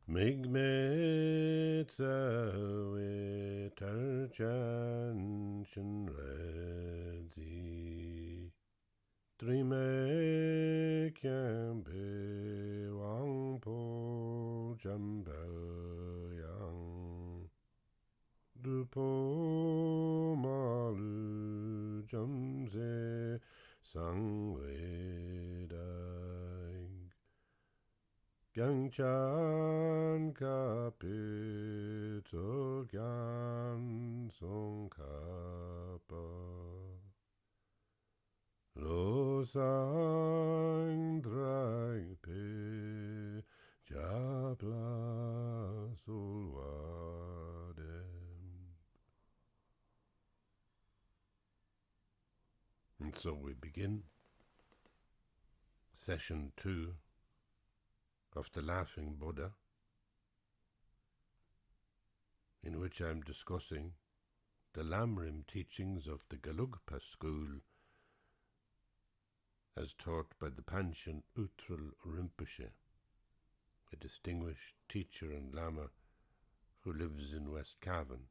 Migmet zawe tarjan shin redzi Drime kempe wangpo jambel yang Dupo malu jamze sangwe dai Gangchan kapito gyan song kapa Lo sang drag pe japla sulwadem. And so we begin session 2 of the Laughing Buddha, in which I'm discussing the Lamrim teachings of the Gelugpa school as taught by the Panchen Utral Rinpoche, a distinguished teacher and Lama who lives in West Cavan.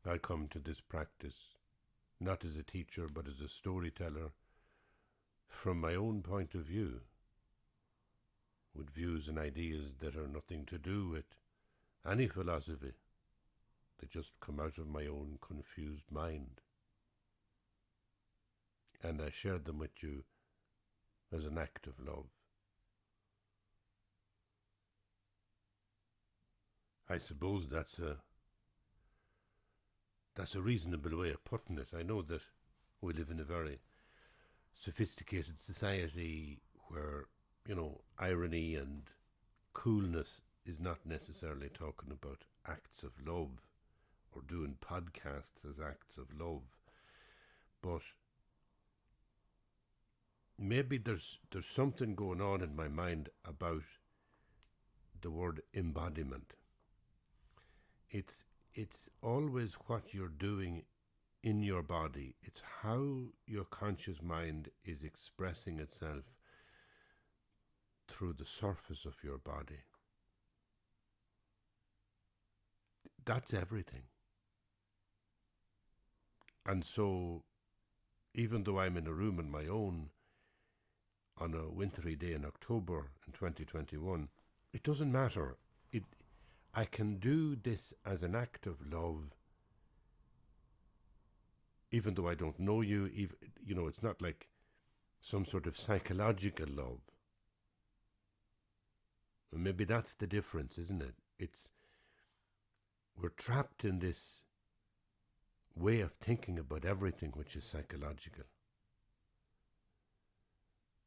I come to this practice not as a teacher but as a storyteller from my own point of view, with views and ideas that are nothing to do with any philosophy. They just come out of my own confused mind. And I share them with you as an act of love. I suppose that's a reasonable way of putting it. I know that we live in a very sophisticated society where, irony and coolness is not necessarily talking about acts of love or doing podcasts as acts of love. But maybe there's something going on in my mind about the word embodiment. It's always what you're doing in your body. It's how your conscious mind is expressing itself through the surface of your body. That's everything. And so, even though I'm in a room on my own on a wintry day in October in 2021, it doesn't matter. I can do this as an act of love, even though I don't know you. It's not like some sort of psychological love. And maybe that's the difference, isn't it? We're trapped in this way of thinking about everything which is psychological.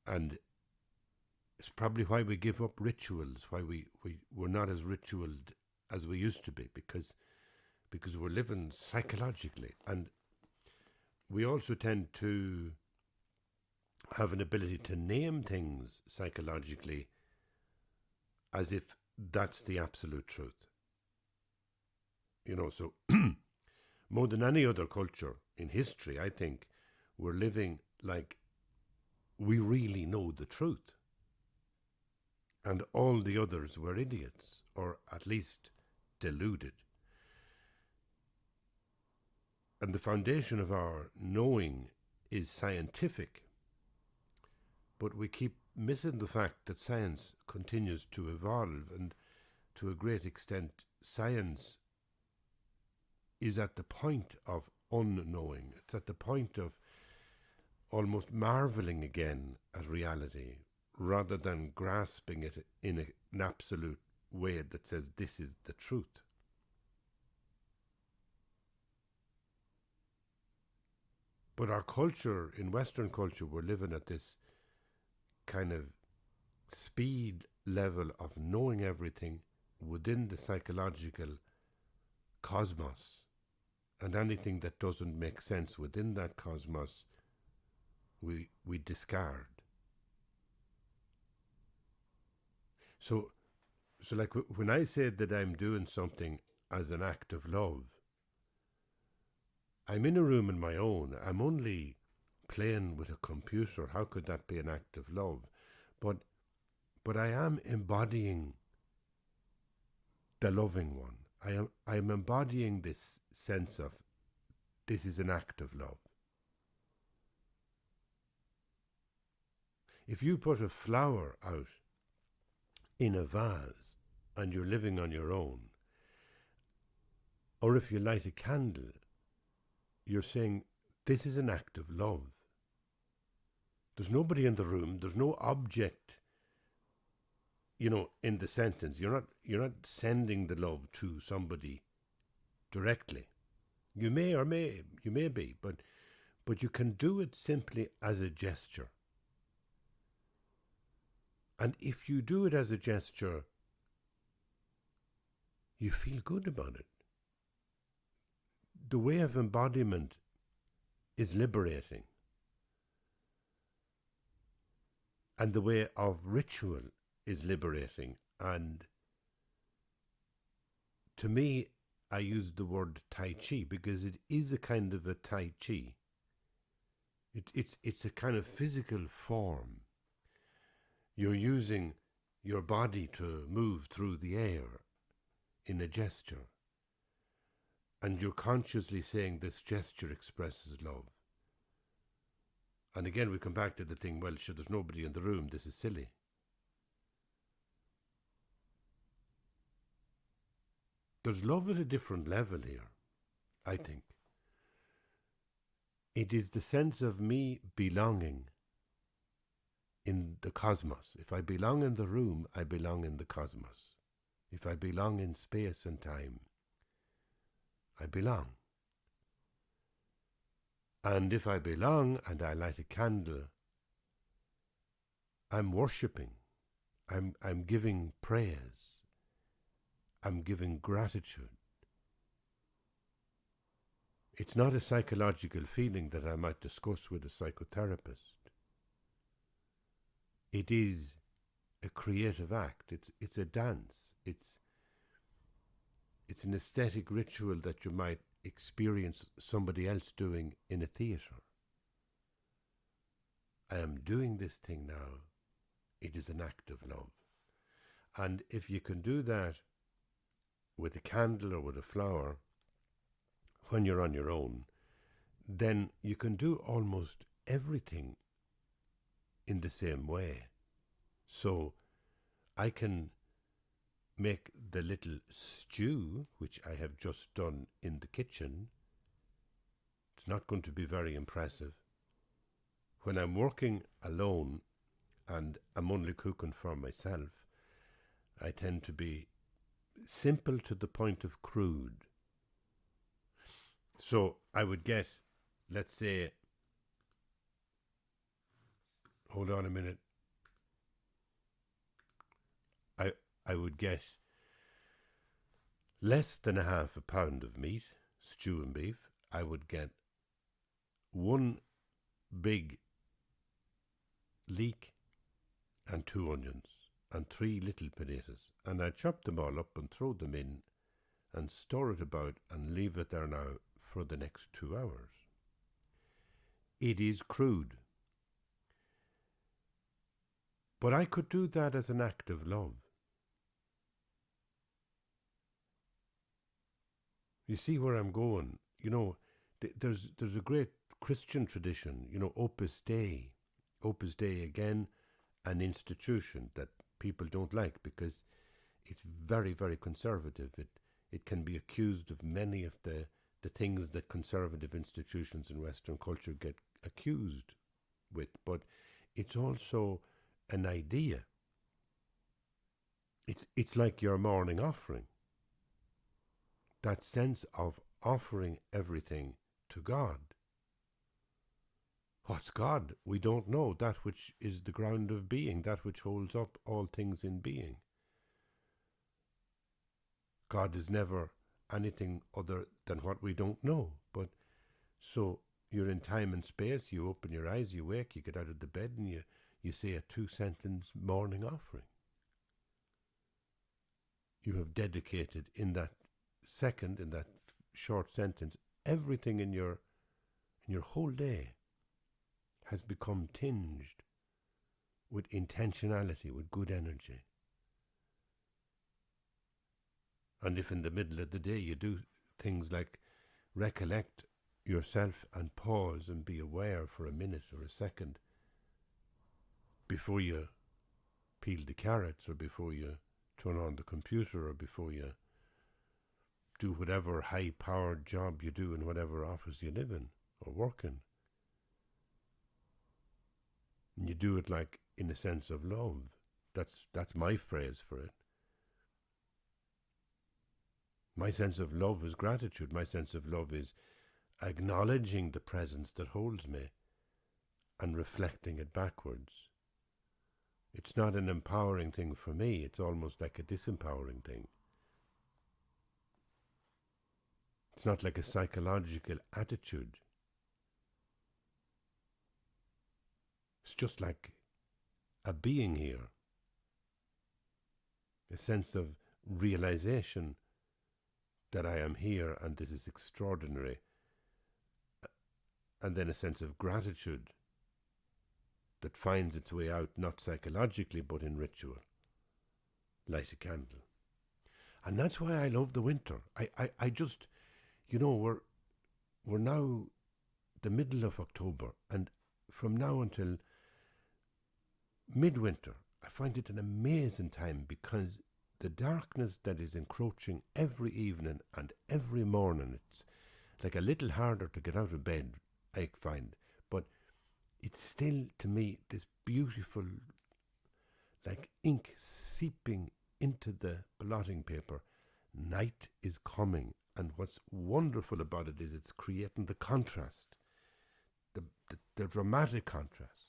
And it's probably why we give up rituals, why we're not as ritualed as we used to be, because we're living psychologically. And we also tend to have an ability to name things psychologically as if that's the absolute truth. So more than any other culture in history, I think we're living like we really know the truth. And all the others were idiots, or at least deluded. And the foundation of our knowing is scientific, but we keep missing the fact that science continues to evolve, and to a great extent science is at the point of unknowing. It's at the point of almost marveling again at reality, rather than grasping it in an absolute way that says this is the truth. But our culture, in Western culture, we're living at this kind of speed level of knowing everything within the psychological cosmos, and anything that doesn't make sense within that cosmos we discard. So like when I say that I'm doing something as an act of love, I'm in a room on my own. I'm only playing with a computer. How could that be an act of love? But but I am embodying the loving one. I am embodying this sense of this is an act of love. If you put a flower out in a vase and you're living on your own, or if you light a candle, you're saying this is an act of love. There's nobody in the room, there's no object, in the sentence. You're not sending the love to somebody directly. You may be, but you can do it simply as a gesture. And if you do it as a gesture, you feel good about it. The way of embodiment is liberating. And the way of ritual is liberating. And to me, I use the word Tai Chi because it is a kind of a Tai Chi. It's a kind of physical form. You're using your body to move through the air in a gesture. And you're consciously saying this gesture expresses love. And again, we come back to the thing, well, sure, there's nobody in the room, this is silly. There's love at a different level here, I think. It is the sense of me belonging in the cosmos. If I belong in the room, I belong in the cosmos. If I belong in space and time, I belong. And if I belong and I light a candle, I'm worshipping. I'm giving praise. I'm giving gratitude. It's not a psychological feeling that I might discuss with a psychotherapist. It is a creative act. It's a dance. It's an aesthetic ritual that you might experience somebody else doing in a theatre. I am doing this thing now. It is an act of love. And if you can do that with a candle or with a flower when you're on your own, then you can do almost everything in the same way. So I can make the little stew, which I have just done in the kitchen. It's not going to be very impressive. When I'm working alone and I'm only cooking for myself, I tend to be simple to the point of crude. So I would get, let's say, hold on a minute, I would get less than a half a pound of meat, stew and beef. I would get one big leek and 2 onions and 3 little potatoes, and I'd chop them all up and throw them in and stir it about and leave it there now for the next 2 hours. It is crude. But I could do that as an act of love. You see where I'm going? There's a great Christian tradition, Opus Dei. Opus Dei, again, an institution that people don't like because it's very, very conservative. It can be accused of many of the things that conservative institutions in Western culture get accused with, but it's also an idea. It's like your morning offering. That sense of offering everything to God. What's God? We don't know. That which is the ground of being, that which holds up all things in being. God is never anything other than what we don't know. But so you're in time and space, you open your eyes, you wake, you get out of the bed and you say a 2-sentence morning offering. You have dedicated in that second, in that short sentence, everything in your whole day has become tinged with intentionality, with good energy. And if in the middle of the day you do things like recollect yourself and pause and be aware for a minute or a second before you peel the carrots or before you turn on the computer or before you do whatever high-powered job you do in whatever office you live in or work in. And you do it like in a sense of love. That's my phrase for it. My sense of love is gratitude. My sense of love is acknowledging the presence that holds me and reflecting it backwards. It's not an empowering thing for me. It's almost like a disempowering thing. It's not like a psychological attitude. It's just like a being here. A sense of realization that I am here and this is extraordinary. And then a sense of gratitude that finds its way out, not psychologically, but in ritual. Light a candle. And that's why I love the winter. I just, we're now the middle of October, and from now until midwinter, I find it an amazing time because the darkness that is encroaching every evening and every morning, it's like a little harder to get out of bed, I find, but it's still, to me, this beautiful, like ink seeping into the blotting paper. Night is coming, and what's wonderful about it is it's creating the contrast, the dramatic contrast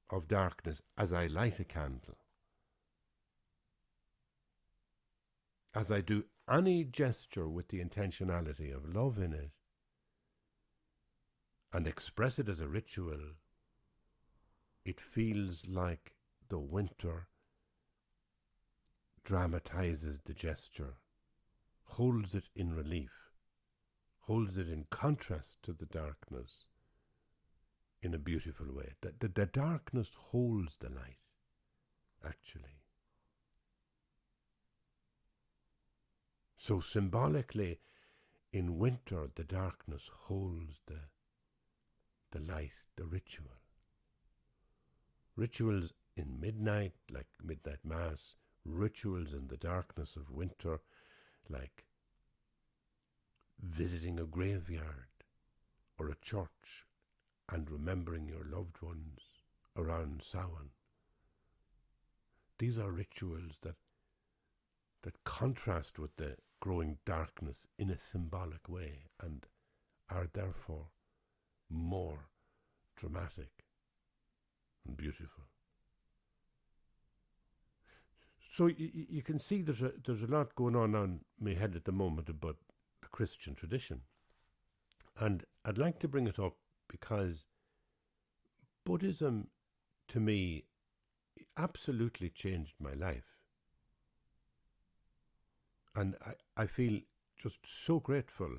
of darkness as I light a candle. As I do any gesture with the intentionality of love in it and express it as a ritual, it feels like the winter dramatizes the gesture, holds it in relief, holds it in contrast to the darkness in a beautiful way. The darkness holds the light, actually. So symbolically, in winter, the darkness holds the light, the ritual. Rituals in midnight, like midnight mass, rituals in the darkness of winter, like visiting a graveyard or a church and remembering your loved ones around Samhain. These are rituals that contrast with the growing darkness in a symbolic way and are therefore more dramatic and beautiful. So you can see there's a lot going on my head at the moment about the Christian tradition. And I'd like to bring it up because Buddhism, to me, absolutely changed my life. And I feel just so grateful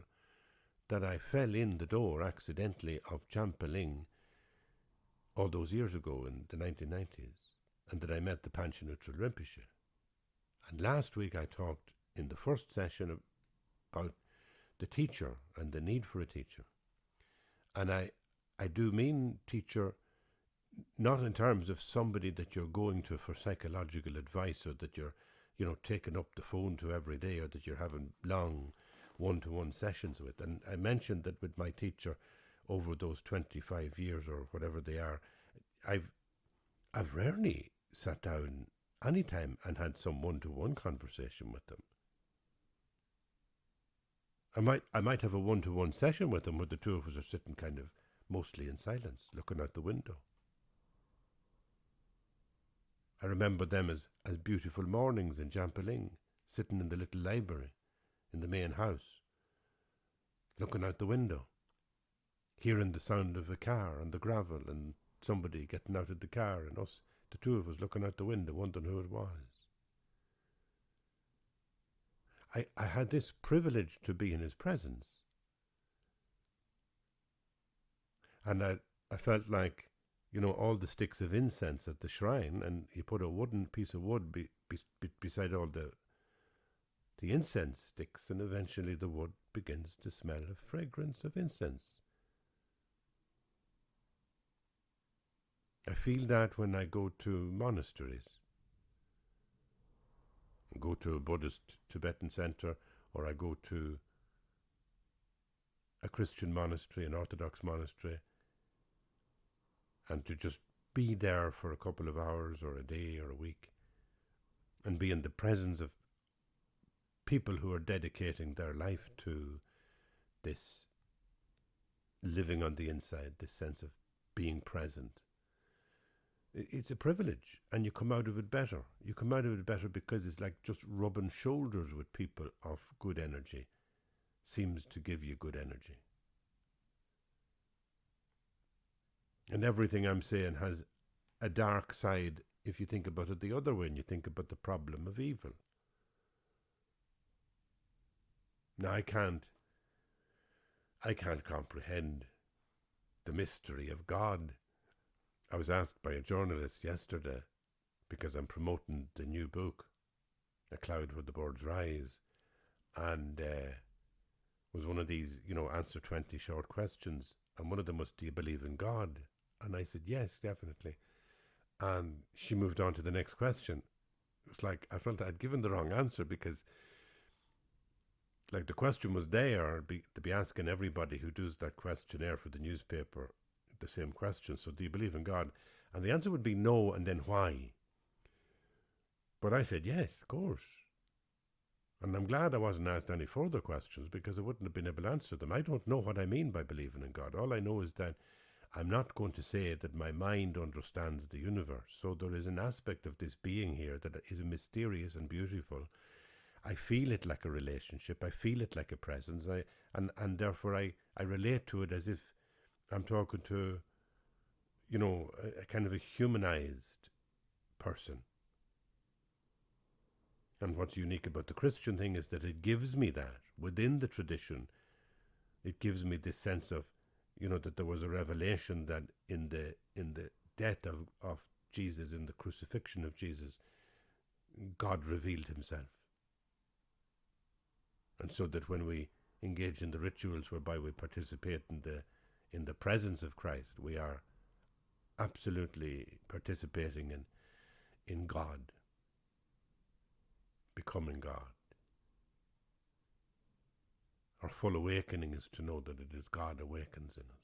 that I fell in the door accidentally of Champa-Ling all those years ago in the 1990s, and that I met the Panchen Lotro Rinpoche. And last week I talked in the first session about the teacher and the need for a teacher. And I do mean teacher not in terms of somebody that you're going to for psychological advice, or that you're taking up the phone to every day, or that you're having long one-to-one sessions with. And I mentioned that with my teacher over those 25 years or whatever they are, I've rarely sat down any time and had some one-to-one conversation with them. I might have a one-to-one session with them where the two of us are sitting kind of mostly in silence, looking out the window. I remember them as beautiful mornings in Champa-Ling, sitting in the little library in the main house, looking out the window, hearing the sound of a car on the gravel and somebody getting out of the car, and us, the two of us, looking out the window, wondering who it was. I had this privilege to be in his presence. And I felt like all the sticks of incense at the shrine, and you put a wooden piece of wood beside all the incense sticks, and eventually the wood begins to smell of fragrance of incense. I feel that when I go to monasteries, I go to a Buddhist Tibetan center, or I go to a Christian monastery, an Orthodox monastery, and to just be there for a couple of hours or a day or a week and be in the presence of people who are dedicating their life to this living on the inside, this sense of being present. It's a privilege, and you come out of it better. You come out of it better because it's like just rubbing shoulders with people of good energy seems to give you good energy. And everything I'm saying has a dark side if you think about it the other way and you think about the problem of evil. Now, I can't comprehend the mystery of God. I was asked by a journalist yesterday, because I'm promoting the new book, A Cloud Where the Birds Rise, and was one of these, answer 20 short questions, and one of them was, do you believe in God? And I said, yes, definitely. And she moved on to the next question. It was like, I felt I'd given the wrong answer, because like the question was there to be asking everybody who does that questionnaire for the newspaper the same question. So, do you believe in God? And the answer would be no, and then why? But I said, yes, of course. And I'm glad I wasn't asked any further questions, because I wouldn't have been able to answer them. I don't know what I mean by believing in God. All I know is that I'm not going to say that my mind understands the universe. So there is an aspect of this being here that is mysterious and beautiful. I feel it like a relationship. I feel it like a presence. And therefore I relate to it as if I'm talking to, a kind of a humanized person. And what's unique about the Christian thing is that it gives me that. Within the tradition, it gives me this sense of, that there was a revelation that in the death of Jesus, in the crucifixion of Jesus, God revealed himself. And so that when we engage in the rituals whereby we participate in the presence of Christ, we are absolutely participating in God, becoming God. Our full awakening is to know that it is God awakens in us.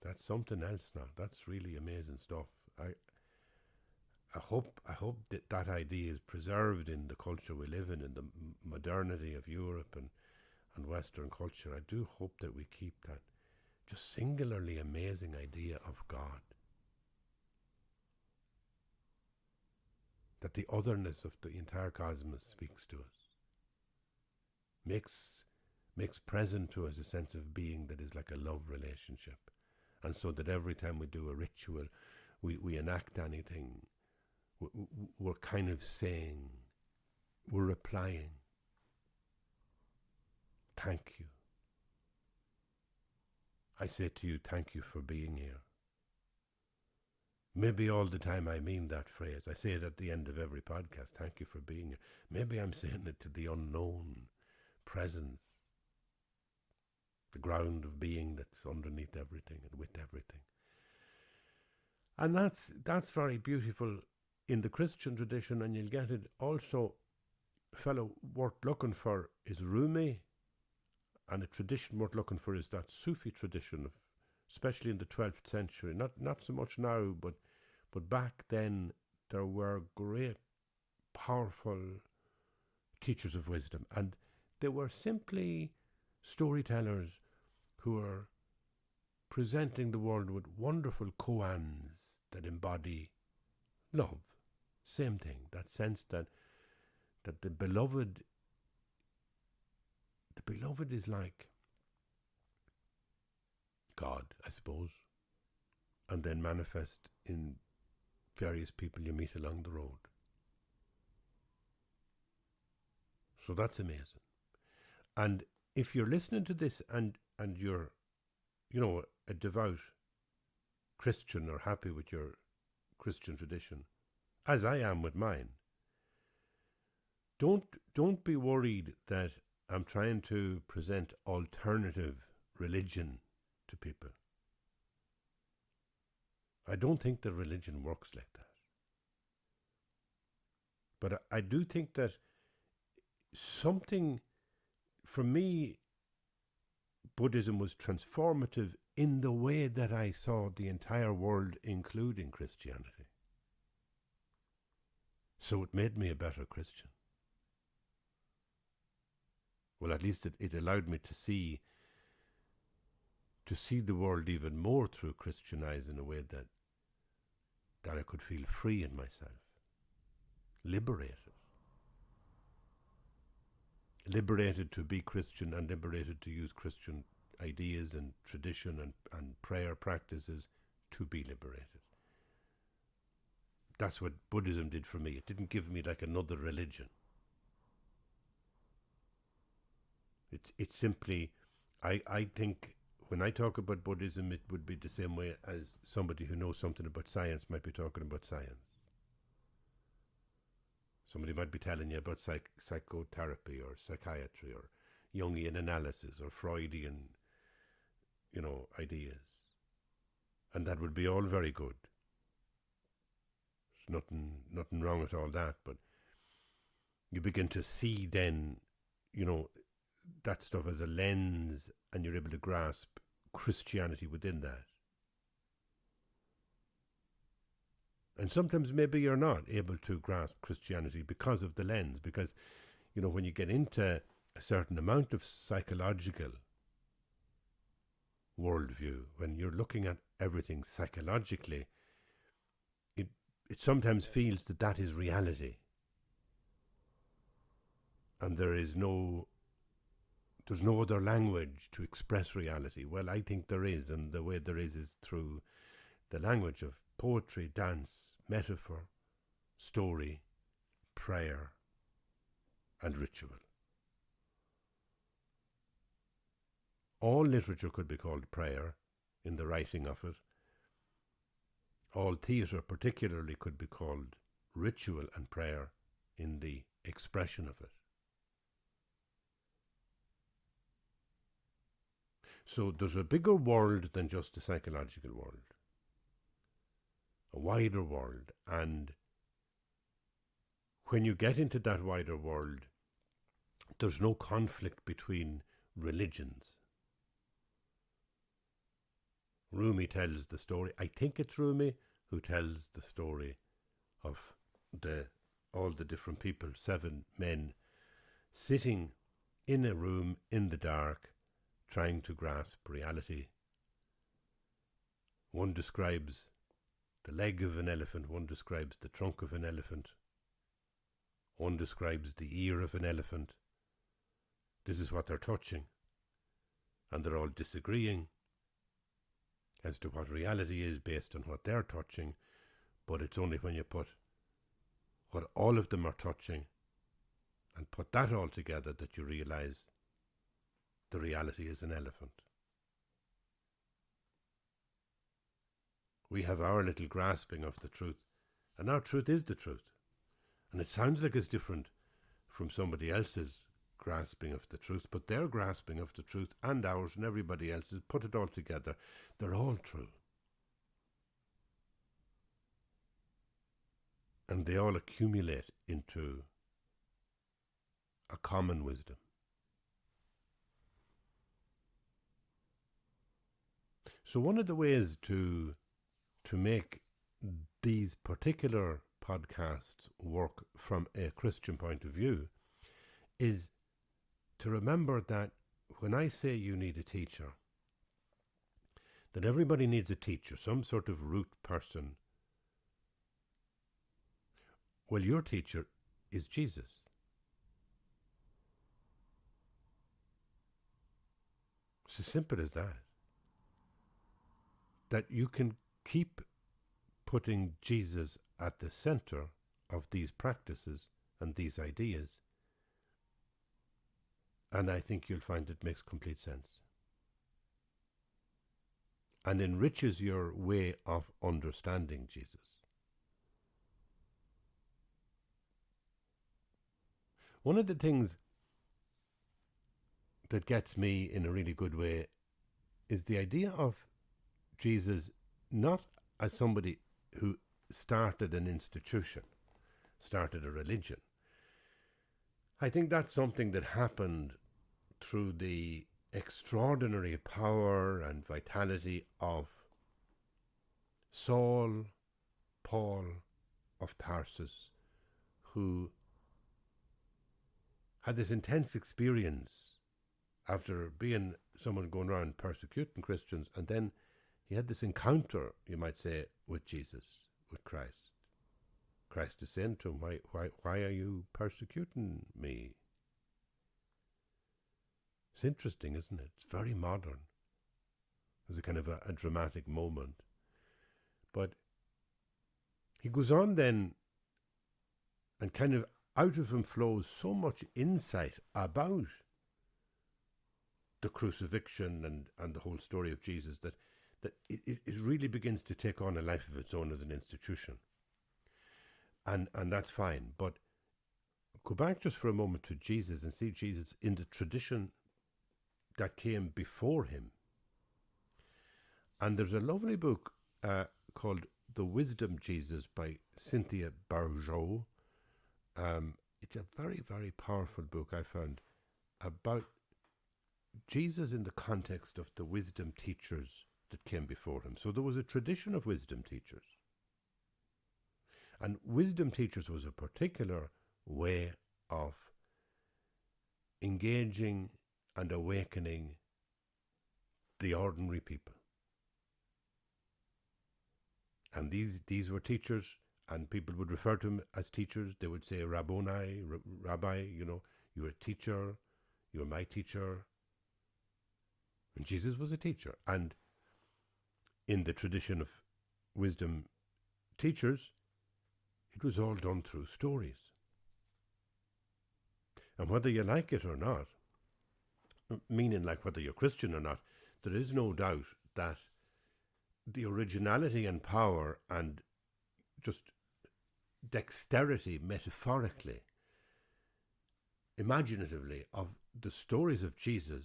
That's something else now. That's really amazing stuff. I hope that idea is preserved in the culture we live in the modernity of Europe and Western culture. I do hope that we keep that just singularly amazing idea of God. That the otherness of the entire cosmos speaks to us. Makes present to us a sense of being that is like a love relationship. And so that every time we do a ritual, we enact anything, we're kind of saying, we're replying, thank you. I say to you, thank you for being here. Maybe all the time I mean that phrase. I say it at the end of every podcast, thank you for being here. Maybe I'm saying it to the unknown presence, the ground of being that's underneath everything and with everything. And that's very beautiful in the Christian tradition, and you'll get it also. A fellow worth looking for is Rumi, and a tradition worth looking for is that Sufi tradition, especially in the 12th century. Not so much now, but back then there were great, powerful teachers of wisdom, and they were simply storytellers who were presenting the world with wonderful koans that embody love. Same thing, that sense that the beloved is like God, I suppose, and then manifest in various people you meet along the road. So that's amazing. And if you're listening to this and you're, a devout Christian or happy with your Christian tradition, as I am with mine, don't be worried that I'm trying to present alternative religion to people. I don't think that religion works like that. But I do think that something, for me, Buddhism was transformative in the way that I saw the entire world, including Christianity. So it made me a better Christian. Well, at least it allowed me to see the world even more through Christian eyes in a way that I could feel free in myself, liberated. Liberated to be Christian and liberated to use Christian ideas and tradition and prayer practices to be liberated. That's what Buddhism did for me. It didn't give me like another religion. It's simply, I think when I talk about Buddhism, it would be the same way as somebody who knows something about science might be talking about science. Somebody might be telling you about psychotherapy or psychiatry or Jungian analysis or Freudian, ideas. And that would be all very good. There's nothing wrong with all that, but you begin to see then, that stuff as a lens, and you're able to grasp Christianity within that. And sometimes maybe you're not able to grasp Christianity because of the lens, because, when you get into a certain amount of psychological worldview, when you're looking at everything psychologically, it sometimes feels that is reality. And there's no other language to express reality. Well, I think there is, and the way there is through the language of poetry, dance, metaphor, story, prayer, and ritual. All literature could be called prayer in the writing of it. All theatre particularly could be called ritual and prayer in the expression of it. So there's a bigger world than just the psychological world. A wider world, and when you get into that wider world, there's no conflict between religions. Rumi tells the story, I think it's Rumi who tells the story of all the different people, 7 men, sitting in a room in the dark, trying to grasp reality. One describes the leg of an elephant, one describes the trunk of an elephant, one describes the ear of an elephant. This is what they're touching, and they're all disagreeing as to what reality is based on what they're touching, but it's only when you put what all of them are touching and put that all together that you realize the reality is an elephant. We have our little grasping of the truth, and our truth is the truth. And it sounds like it's different from somebody else's grasping of the truth, but their grasping of the truth and ours and everybody else's, put it all together, they're all true. And they all accumulate into a common wisdom. So one of the ways to make these particular podcasts work from a Christian point of view is to remember that when I say you need a teacher, that everybody needs a teacher, some sort of root person. Well, your teacher is Jesus. It's as simple as that. That you can keep putting Jesus at the center of these practices and these ideas, and I think you'll find it makes complete sense. and enriches your way of understanding Jesus. One of the things that gets me in a really good way is the idea of Jesus not as somebody who started an institution, started a religion. I think that's something that happened through the extraordinary power and vitality of Saul, Paul of Tarsus, who had this intense experience after being someone going around persecuting Christians, and then he had this encounter, you might say, with Jesus, with Christ. Christ is saying to him, why are you persecuting me? It's interesting, isn't it? It's very modern. There's a kind of a dramatic moment. But he goes on then, and kind of out of him flows so much insight about the crucifixion and the whole story of Jesus that it really begins to take on a life of its own as an institution. And that's fine. But go back just for a moment to Jesus and see Jesus in the tradition that came before him. And there's a lovely book called The Wisdom Jesus by Cynthia Bourgeault. It's a very, very powerful book, I found, about Jesus in the context of the wisdom teachers that came before him. So there was a tradition of wisdom teachers. And wisdom teachers was a particular way of engaging and awakening the ordinary people. And these were teachers, and people would refer to them as teachers. They would say, Rabboni, Rabbi, you're a teacher, you're my teacher. And Jesus was a teacher. And in the tradition of wisdom teachers, it was all done through stories. And whether you like it or not, meaning like whether you're Christian or not, there is no doubt that the originality and power and just dexterity, metaphorically, imaginatively, of the stories of Jesus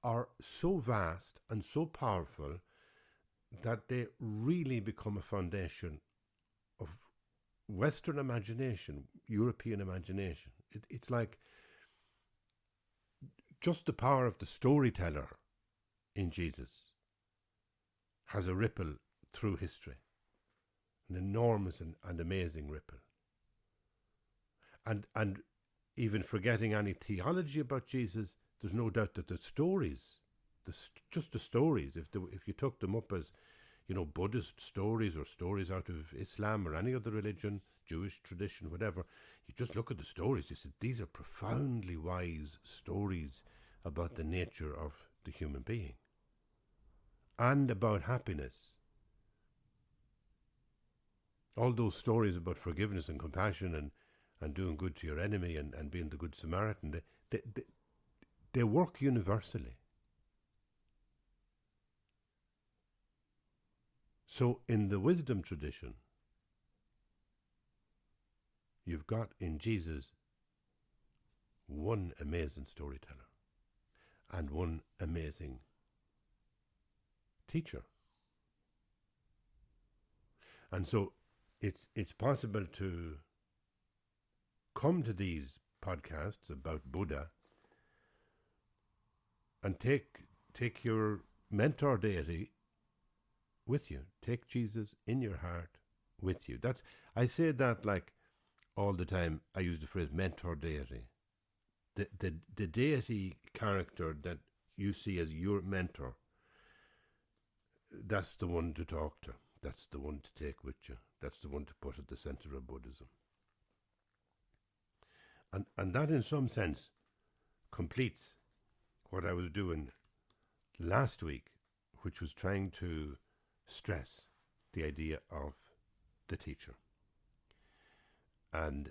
are so vast and so powerful that they really become a foundation of Western imagination, European imagination. It's like just the power of the storyteller in Jesus has a ripple through history, an enormous and amazing ripple. And even forgetting any theology about Jesus, there's no doubt that the stories, just the stories, if you took them up as, Buddhist stories or stories out of Islam or any other religion, Jewish tradition, whatever, you just look at the stories, you said, these are profoundly wise stories about the nature of the human being and about happiness. All those stories about forgiveness and compassion and doing good to your enemy and being the good Samaritan, they work universally. So in the wisdom tradition, you've got in Jesus one amazing storyteller and one amazing teacher. And so it's possible to come to these podcasts about Buddha and take your mentor deity with you. Take Jesus in your heart with you. I say that like all the time. I use the phrase mentor deity. The deity character that you see as your mentor, that's the one to talk to. That's the one to take with you. That's the one to put at the center of Buddhism. And that in some sense completes what I was doing last week, which was trying to stress the idea of the teacher. And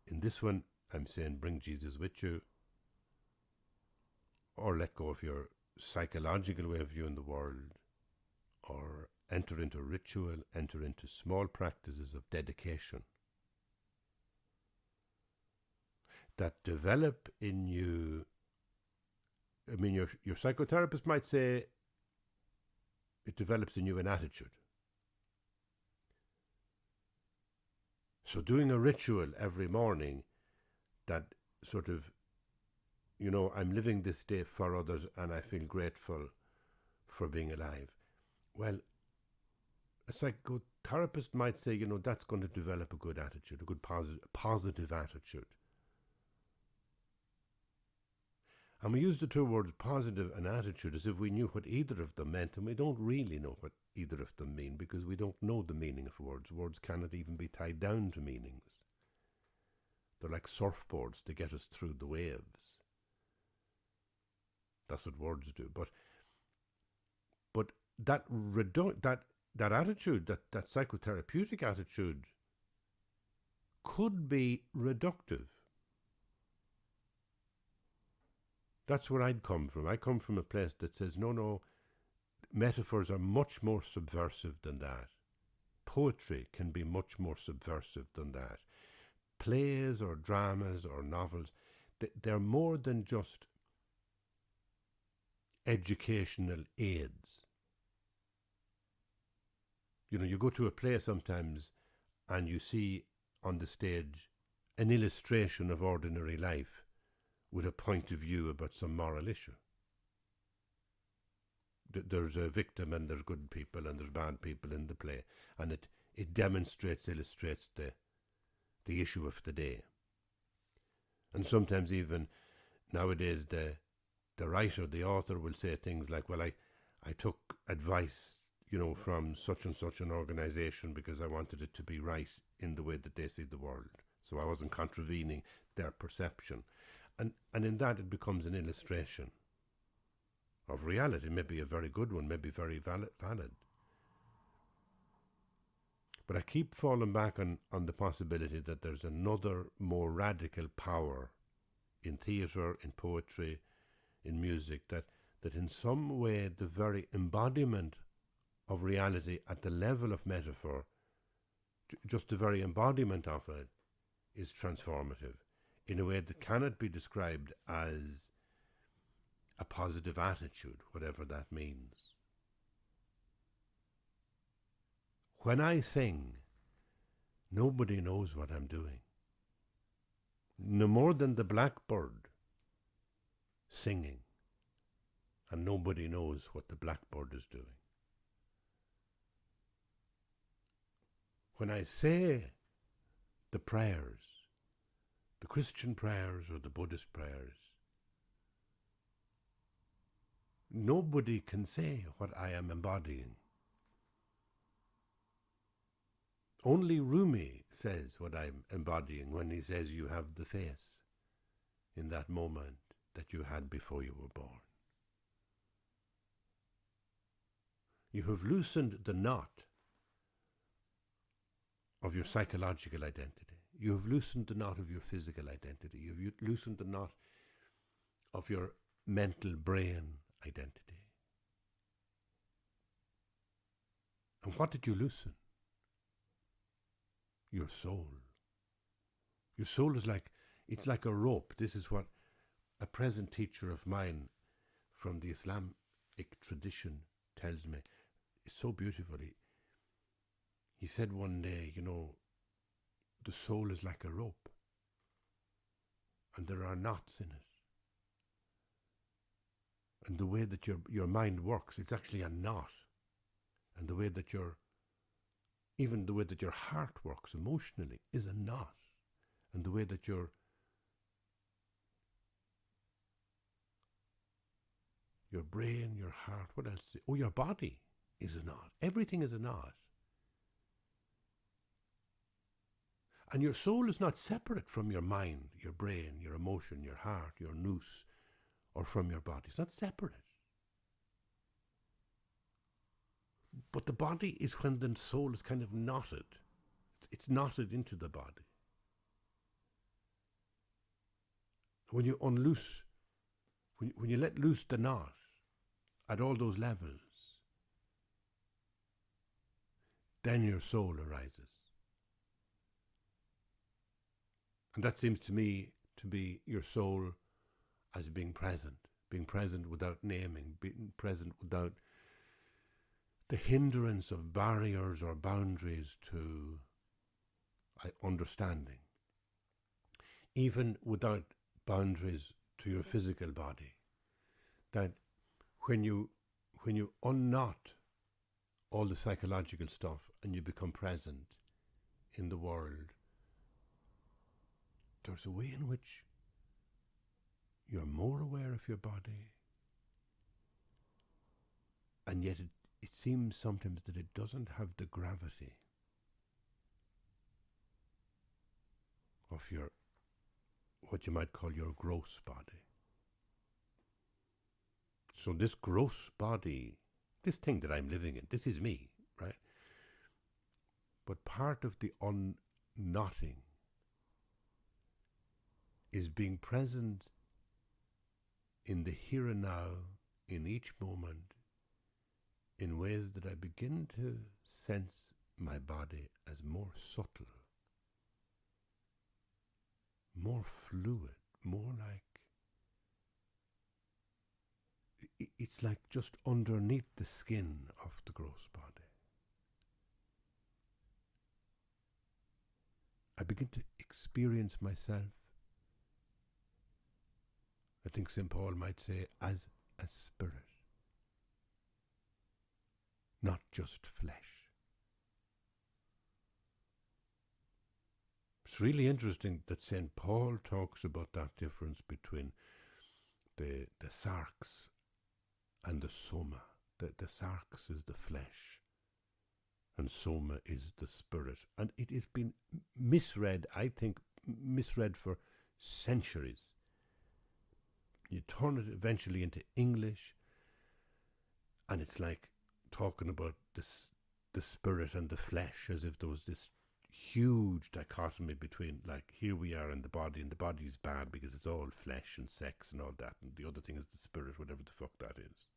in this one, I'm saying bring Jesus with you, or let go of your psychological way of viewing the world, or enter into ritual, enter into small practices of dedication that develop in you. I mean, your psychotherapist might say it develops in you an attitude. So doing a ritual every morning that sort of, I'm living this day for others and I feel grateful for being alive. Well, a psychotherapist might say, that's going to develop a good attitude, a good positive attitude. And we use the two words positive and attitude as if we knew what either of them meant, and we don't really know what either of them mean because we don't know the meaning of words. Words cannot even be tied down to meanings. They're like surfboards to get us through the waves. That's what words do. But that attitude, that psychotherapeutic attitude, could be reductive. That's where I'd come from. I come from a place that says, no, metaphors are much more subversive than that. Poetry can be much more subversive than that. Plays or dramas or novels, they're more than just educational aids. You go to a play sometimes and you see on the stage an illustration of ordinary life with a point of view about some moral issue. There's a victim and there's good people and there's bad people in the play, and it illustrates the issue of the day. And sometimes even nowadays the writer, the author will say things like, well, I took advice, from such and such an organization because I wanted it to be right in the way that they see the world. So I wasn't contravening their perception. And in that it becomes an illustration of reality, maybe a very good one, maybe very valid. But I keep falling back on the possibility that there's another more radical power in theatre, in poetry, in music, that in some way the very embodiment of reality at the level of metaphor, just the very embodiment of it, is transformative in a way that cannot be described as a positive attitude, whatever that means. When I sing, nobody knows what I'm doing. No more than the blackbird singing, and nobody knows what the blackbird is doing. When I say the prayers, the Christian prayers or the Buddhist prayers, nobody can say what I am embodying. Only Rumi says what I'm embodying when he says you have the face in that moment that you had before you were born. You have loosened the knot of your psychological identity. You have loosened the knot of your physical identity. You've loosened the knot of your mental brain identity. And what did you loosen? Your soul. Your soul is it's like a rope. This is what a present teacher of mine from the Islamic tradition tells me. It's so beautifully. He said one day, the soul is like a rope, and there are knots in it. And the way that your mind works, it's actually a knot. And the way that even the way that your heart works emotionally is a knot. And the way that your brain, your heart, what else? Your body is a knot. Everything is a knot. And your soul is not separate from your mind, your brain, your emotion, your heart, your nous, or from your body. It's not separate. But the body is when the soul is kind of knotted. It's knotted into the body. When you unloose, when you let loose the knot, at all those levels, then your soul arises. And that seems to me to be your soul as being present without naming, being present without the hindrance of barriers or boundaries to understanding, even without boundaries to your physical body. That when you unknot all the psychological stuff and you become present in the world, there's a way in which you're more aware of your body, and yet it seems sometimes that it doesn't have the gravity of your, what you might call your gross body. So this gross body, this thing that I'm living in, this is me, right? But part of the unknotting is being present in the here and now, in each moment, in ways that I begin to sense my body as more subtle, more fluid, more like, it's like just underneath the skin of the gross body. I begin to experience myself, I think St. Paul might say, as a spirit, not just flesh. It's really interesting that St. Paul talks about that difference between the sarx and the soma. The sarx is the flesh, and soma is the spirit. And it has been misread, I think, for centuries. You turn it eventually into English, and it's like talking about the spirit and the flesh, as if there was this huge dichotomy between, like, here we are in the body, and the body is bad because it's all flesh and sex and all that, and the other thing is the spirit, whatever the fuck that is.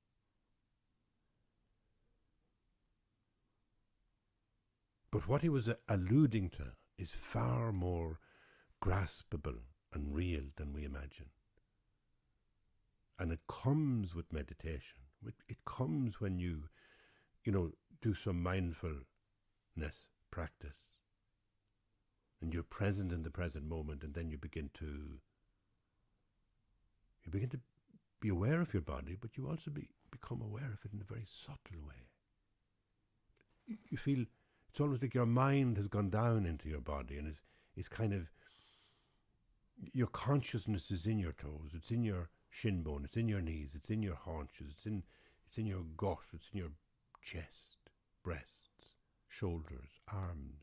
But what he was alluding to is far more graspable and real than we imagine. And it comes with meditation. It comes when you do some mindfulness practice. And you're present in the present moment, and then you begin to be aware of your body, but you also become aware of it in a very subtle way. You feel, it's almost like your mind has gone down into your body and is kind of, your consciousness is in your toes, it's in your shin bone, it's in your knees, it's in your haunches, it's in your gut, it's in your chest, breasts, shoulders, arms,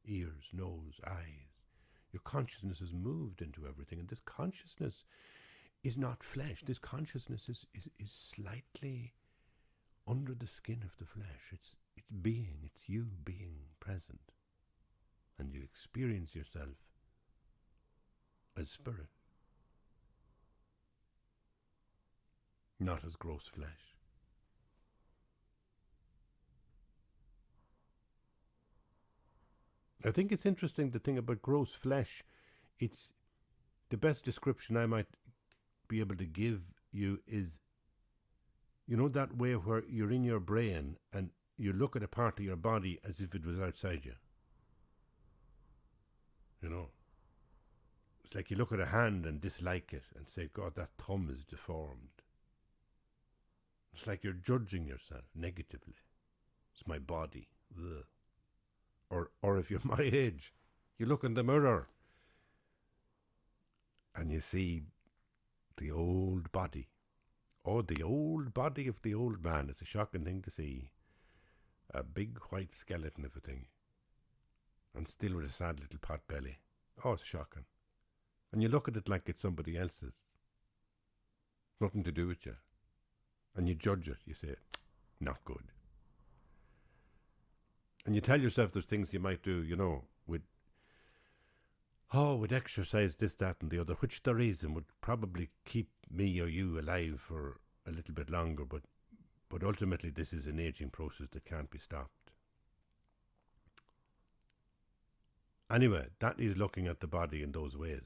ears, nose, eyes. Your consciousness has moved into everything, and this consciousness is not flesh. This consciousness is slightly under the skin of the flesh. It's being, it's you being present, and you experience yourself as spirit, not as gross flesh. I think it's interesting, the thing about gross flesh, it's the best description I might be able to give you is, that way where you're in your brain and you look at a part of your body as if it was outside you. It's like you look at a hand and dislike it and say, God, that thumb is deformed. It's like you're judging yourself negatively. It's my body. Ugh. Or if you're my age, you look in the mirror and you see the old body. Oh, the old body of the old man. It's a shocking thing to see. A big white skeleton of a thing. And still with a sad little pot belly. Oh, it's shocking. And you look at it like it's somebody else's. Nothing to do with you. And you judge it. You say, not good. And you tell yourself there's things you might do, with exercise, this, that, and the other, which there is and would probably keep me or you alive for a little bit longer, but But ultimately, this is an aging process that can't be stopped. Anyway, that is looking at the body in those ways.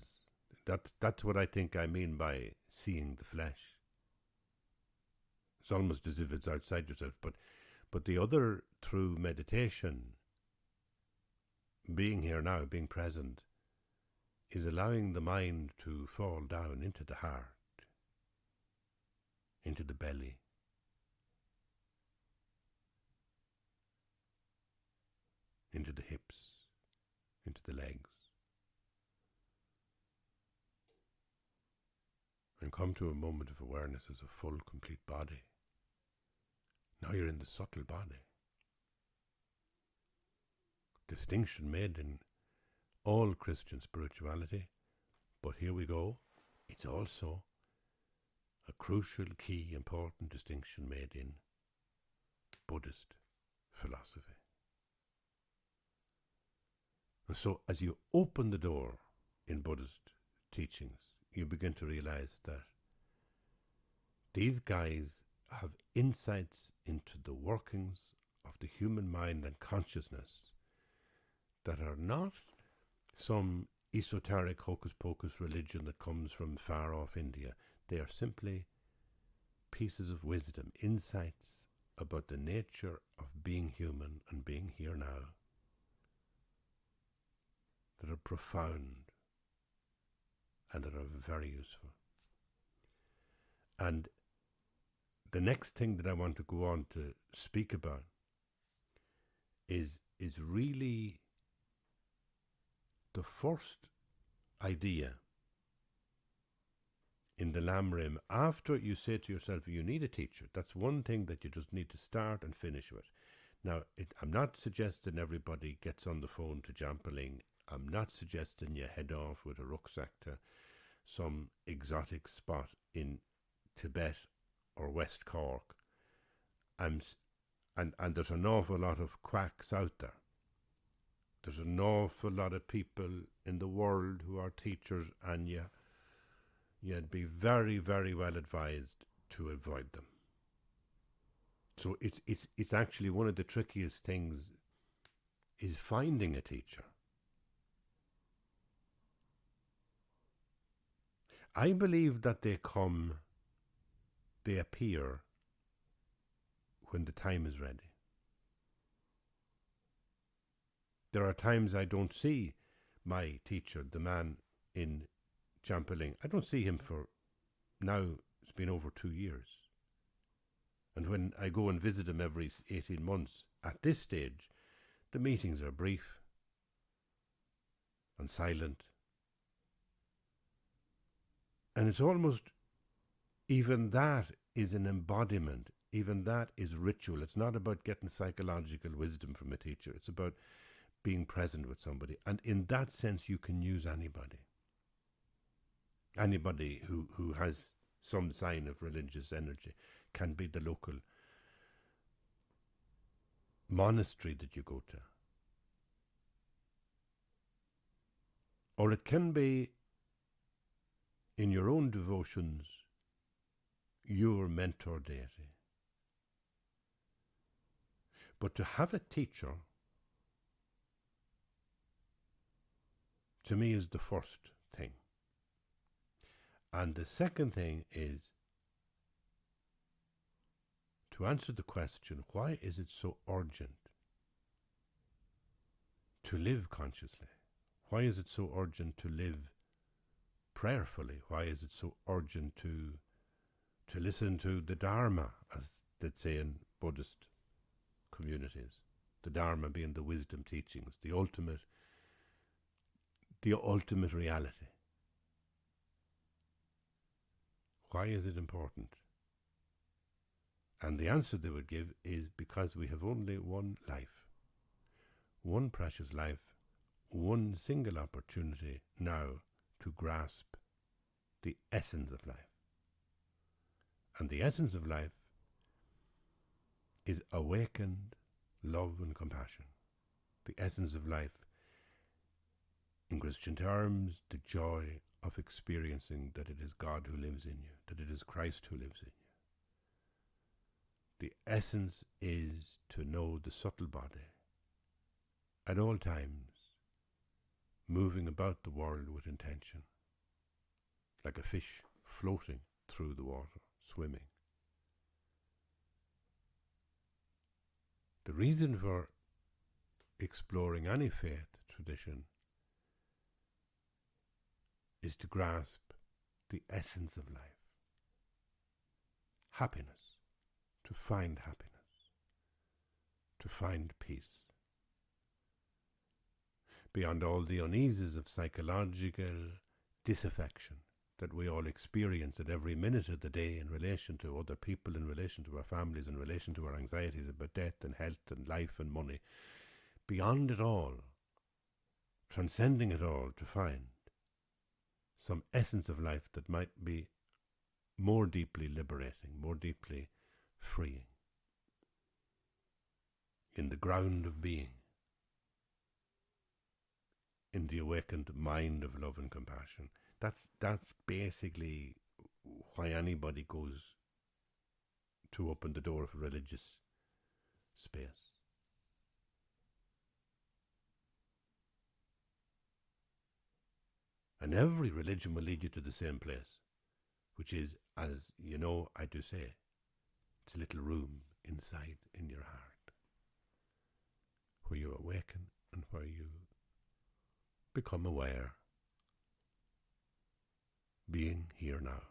That's what I think I mean by seeing the flesh. It's almost as if it's outside yourself. But the other, through meditation, being here now, being present, is allowing the mind to fall down into the heart, into the belly, into the hips, into the legs, and come to a moment of awareness as a full, complete body. Now you're in the subtle body. Distinction made in all Christian spirituality, but here we go. It's also a crucial, key, important distinction made in Buddhist philosophy. And so as you open the door in Buddhist teachings, you begin to realize that these guys have insights into the workings of the human mind and consciousness that are not some esoteric hocus-pocus religion that comes from far off India. They are simply pieces of wisdom, insights about the nature of being human and being here now, that are profound and that are very useful. And the next thing that I want to go on to speak about is really the first idea in the Lamrim. After you say to yourself, you need a teacher, that's one thing that you just need to start and finish with. Now, I'm not suggesting everybody gets on the phone to Jampaling. I'm not suggesting you head off with a rucksack to some exotic spot in Tibet or West Cork. And there's an awful lot of quacks out there. There's an awful lot of people in the world who are teachers, and you'd be very, very well advised to avoid them. So it's actually one of the trickiest things is finding a teacher. I believe that they appear when the time is ready. There are times I don't see my teacher, the man in Jampaling. I don't see him for now, it's been over 2 years. And when I go and visit him every 18 months, at this stage, the meetings are brief and silent. And it's almost, even that is an embodiment, even that is ritual. It's not about getting psychological wisdom from a teacher. It's about being present with somebody. And in that sense, you can use anybody. Anybody who has some sign of religious energy. Can be the local monastery that you go to. Or it can be in your own devotions, your mentor deity. But to have a teacher, to me, is the first thing. And the second thing is to answer the question, why is it so urgent to live consciously? Why is it so urgent to live prayerfully? Why is it so urgent to listen to the Dharma, as they say in Buddhist communities? The Dharma being the wisdom teachings, the ultimate reality. Why is it important? And the answer they would give is because we have only one life, one precious life, one single opportunity now to grasp the essence of life. And the essence of life is awakened love and compassion. The essence of life, in Christian terms, the joy of experiencing that it is God who lives in you, that it is Christ who lives in you. The essence is to know the subtle body at all times, moving about the world with intention, like a fish floating through the water, swimming. The reason for exploring any faith tradition is to grasp the essence of life, happiness, to find happiness, to find peace. Beyond all the uneases of psychological disaffection that we all experience at every minute of the day in relation to other people, in relation to our families, in relation to our anxieties about death and health and life and money, beyond it all, transcending it all, to find some essence of life that might be more deeply liberating, more deeply freeing, in the ground of being, in the awakened mind of love and compassion. That's basically why anybody goes to open the door of a religious space. And every religion will lead you to the same place, which is, as you know, I do say, it's a little room inside in your heart, where you awaken and where you become aware, being here now.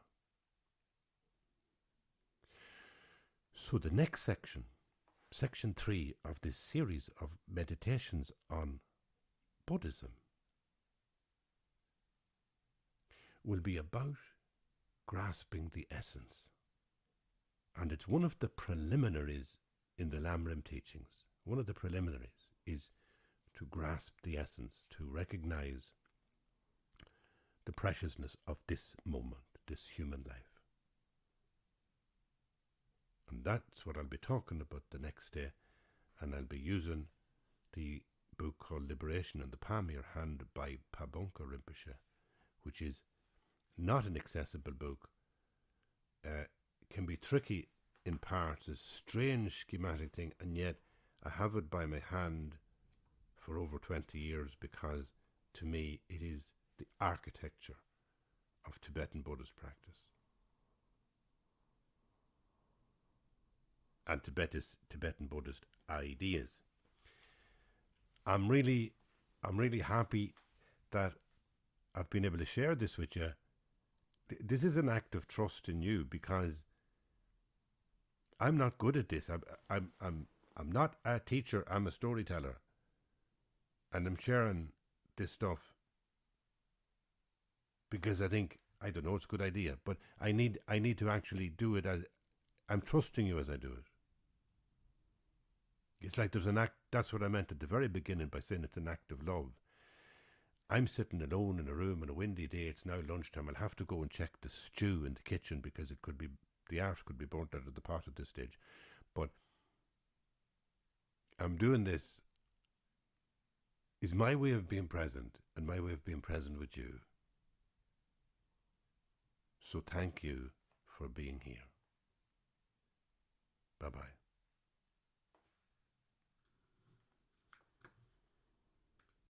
So the next section, section 3 of this series of meditations on Buddhism, will be about grasping the essence. And it's one of the preliminaries in the Lamrim teachings. One of the preliminaries is to grasp the essence, to recognize the preciousness of this moment, this human life. And that's what I'll be talking about the next day. And I'll be using the book called Liberation in the Palm of Your Hand by Pabonka Rinpoche, which is not an accessible book, can be tricky in parts, a strange schematic thing, and yet I have it by my hand for over 20 years because to me it is the architecture of Tibetan Buddhist practice and Tibetan Buddhist ideas. I'm really happy that I've been able to share this with you. This is an act of trust in you because I'm not good at this. I'm not a teacher. I'm a storyteller, and I'm sharing this stuff because I think, I don't know, it's a good idea, but I need to actually do it as I'm trusting you as I do it. It's like there's an act. That's what I meant at the very beginning by saying it's an act of love. I'm sitting alone in a room on a windy day. It's now lunchtime. I'll have to go and check the stew in the kitchen because it could be, the arse could be burnt out of the pot at this stage. But I'm doing this is my way of being present and my way of being present with you. So thank you for being here. Bye-bye.